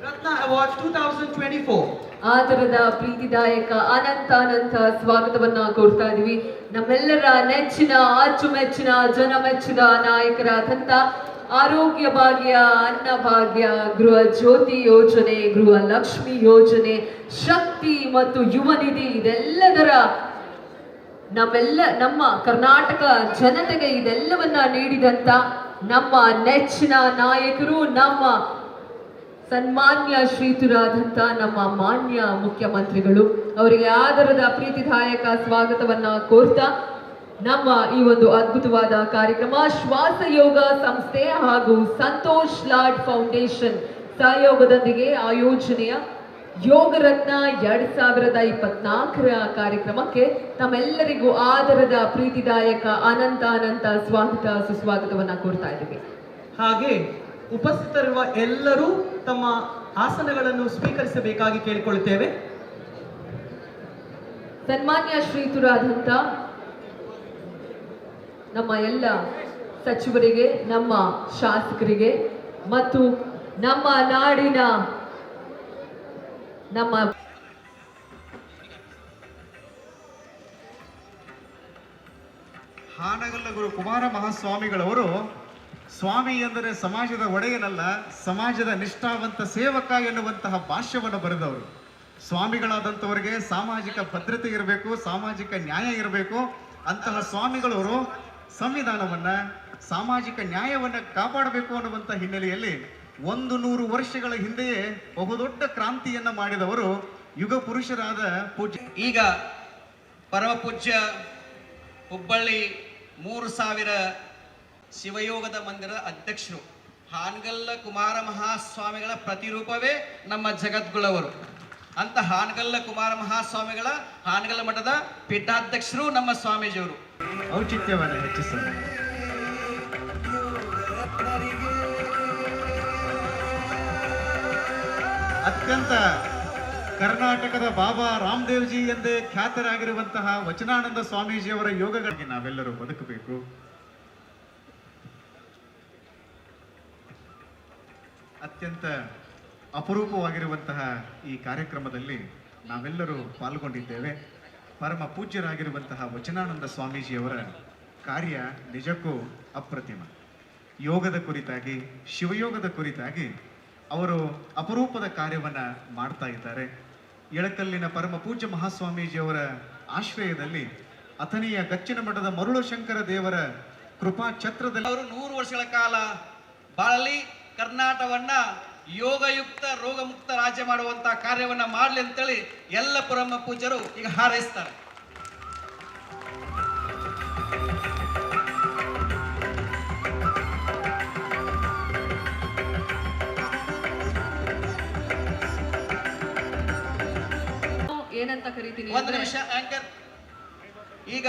Ratna Awards 2024. ಆ ತರದ ಪ್ರೀತಿದಾಯಕ ಅನಂತ ಸ್ವಾಗತವನ್ನ ಕೋರ್ತಾ ಇದೀವಿ ನಮ್ಮೆಲ್ಲರ ನೆಚ್ಚಿನ ಅಚ್ಚುಮೆಚ್ಚಿನ ಜನಮೆಚ್ಚಿದ ನಾಯಕರಾದಂತ ಆರೋಗ್ಯ ಭಾಗ್ಯ, ಅನ್ನ ಭಾಗ್ಯ, ಗೃಹ ಜ್ಯೋತಿ ಯೋಜನೆ, ಗೃಹ ಲಕ್ಷ್ಮಿ ಯೋಜನೆ, ಶಕ್ತಿ ಮತ್ತು ಯುವ ನಿಧಿ ಇದೆಲ್ಲದರ ನಮ್ಮ ಕರ್ನಾಟಕ ಜನತೆಗೆ ಇದೆಲ್ಲವನ್ನ ನೀಡಿದಂತ ನಮ್ಮ ನೆಚ್ಚಿನ ನಾಯಕರು, ನಮ್ಮ ಸನ್ಮಾನ್ಯ ಶ್ರೀಯುತರಾದಂಥ ನಮ್ಮ ಮಾನ್ಯ ಮುಖ್ಯಮಂತ್ರಿಗಳು, ಅವರಿಗೆ ಆದರದ ಪ್ರೀತಿದಾಯಕ ಸ್ವಾಗತವನ್ನ ಕೋರ್ತಾ ನಮ್ಮ ಈ ಒಂದು ಅದ್ಭುತವಾದ ಕಾರ್ಯಕ್ರಮ ಶ್ವಾಸ ಯೋಗ ಸಂಸ್ಥೆ ಹಾಗೂ ಸಂತೋಷ್ ಲಾಡ್ ಫೌಂಡೇಶನ್ ಸಹಯೋಗದೊಂದಿಗೆ ಆಯೋಜನೆಯ ಯೋಗ ರತ್ನ 2024ರ ಕಾರ್ಯಕ್ರಮಕ್ಕೆ ತಮ್ಮೆಲ್ಲರಿಗೂ ಆದರದ ಪ್ರೀತಿದಾಯಕ ಅನಂತ ಸ್ವಾಗತ ಸುಸ್ವಾಗತವನ್ನ ಕೋರ್ತಾ ಇದ್ದೀವಿ. ಹಾಗೆ ಉಪಸ್ಥಿತರಿರುವ ಎಲ್ಲರೂ ತಮ್ಮ ಆಸನಗಳನ್ನು ಸ್ವೀಕರಿಸಬೇಕಾಗಿ ಕೇಳಿಕೊಳ್ಳುತ್ತೇವೆ. ಸನ್ಮಾನ್ಯ ಶ್ರೀಯುತರಾದಂಥ ನಮ್ಮ ಎಲ್ಲ ಸಚಿವರಿಗೆ, ನಮ್ಮ ಶಾಸಕರಿಗೆ ಮತ್ತು ನಮ್ಮ ನಾಡಿನ ನಮ್ಮ ಹಾನಗಲ್ಲ ಗುರು ಕುಮಾರ ಮಹಾಸ್ವಾಮಿಗಳವರು ಸ್ವಾಮಿ ಎಂದರೆ ಸಮಾಜದ ಒಡೆಯನಲ್ಲ, ಸಮಾಜದ ನಿಷ್ಠಾವಂತ ಸೇವಕ ಎನ್ನುವಂತಹ ಭಾಷ್ಯವನ್ನು ಬರೆದವರು. ಸ್ವಾಮಿಗಳಾದಂಥವರಿಗೆ ಸಾಮಾಜಿಕ ಭದ್ರತೆ ಇರಬೇಕು, ಸಾಮಾಜಿಕ ನ್ಯಾಯ ಇರಬೇಕು. ಅಂತಹ ಸ್ವಾಮಿಗಳವರು ಸಂವಿಧಾನವನ್ನ, ಸಾಮಾಜಿಕ ನ್ಯಾಯವನ್ನ ಕಾಪಾಡಬೇಕು ಅನ್ನುವಂಥ ಹಿನ್ನೆಲೆಯಲ್ಲಿ 100 ವರ್ಷಗಳ ಹಿಂದೆಯೇ ಬಹುದೊಡ್ಡ ಕ್ರಾಂತಿಯನ್ನ ಮಾಡಿದವರು ಯುಗ ಪುರುಷರಾದ ಪೂಜ್ಯ. ಈಗ ಪರಮ ಪೂಜ್ಯ ಹುಬ್ಬಳ್ಳಿ 3000 ಶಿವಯೋಗದ ಮಂದಿರದ ಅಧ್ಯಕ್ಷರು ಹಾನಗಲ್ಲ ಕುಮಾರ ಮಹಾಸ್ವಾಮಿಗಳ ಪ್ರತಿರೂಪವೇ ನಮ್ಮ ಜಗದ್ಗುಳವರು. ಅಂತ ಹಾನಗಲ್ಲ ಕುಮಾರ ಮಹಾಸ್ವಾಮಿಗಳ ಹಾನಗಲ್ಲ ಮಠದ ಪೀಠಾಧ್ಯಕ್ಷರು ನಮ್ಮ ಸ್ವಾಮೀಜಿಯವರು. ಔಚಿತ್ಯವನ್ನು ಹೆಚ್ಚಿಸೋಣ. ಅತ್ಯಂತ ಕರ್ನಾಟಕದ ಬಾಬಾ ರಾಮದೇವ್ಜಿ ಎಂದೇ ಖ್ಯಾತರಾಗಿರುವಂತಹ ವಚನಾನಂದ ಸ್ವಾಮೀಜಿಯವರ ಯೋಗಗಳಿಗೆ ನಾವೆಲ್ಲರೂ ಬದುಕಬೇಕು. ಅತ್ಯಂತ ಅಪರೂಪವಾಗಿರುವಂತಹ ಈ ಕಾರ್ಯಕ್ರಮದಲ್ಲಿ ನಾವೆಲ್ಲರೂ ಪಾಲ್ಗೊಂಡಿದ್ದೇವೆ. ಪರಮ ಪೂಜ್ಯರಾಗಿರುವಂತಹ ವಚನಾನಂದ ಸ್ವಾಮೀಜಿಯವರ ಕಾರ್ಯ ನಿಜಕ್ಕೂ ಅಪ್ರತಿಮ. ಯೋಗದ ಕುರಿತಾಗಿ, ಶಿವಯೋಗದ ಕುರಿತಾಗಿ ಅವರು ಅಪರೂಪದ ಕಾರ್ಯವನ್ನ ಮಾಡ್ತಾ ಇದ್ದಾರೆ. ಎಳಕಲ್ಲಿನ ಪರಮ ಪೂಜ್ಯ ಮಹಾಸ್ವಾಮೀಜಿಯವರ ಆಶ್ರಯದಲ್ಲಿ ಅಥಣಿಯ ಗಚ್ಚಿನ ಮಠದ ಮರುಳು ಶಂಕರ ದೇವರ ಕೃಪಾ ಛತ್ರದಲ್ಲಿ ಅವರು 100 ವರ್ಷಗಳ ಕಾಲ ಬಾಳಲಿ ಕರ್ನಾಟಕವನ್ನ ಯೋಗಯುಕ್ತ ರೋಗಮುಕ್ತ ರಾಜ್ಯ ಮಾಡುವಂತಹ ಕಾರ್ಯವನ್ನ ಮಾಡಲಿ ಅಂತೇಳಿ ಎಲ್ಲ ಪರಮ ಪೂಜ್ಯರು ಈಗ ಹಾರೈಸ್ತಾರೆ. ಏನಂತ ಕರಿತೀನಿ ಒಂದು ನಿಮಿಷ ಆಂಕರ್. ಈಗ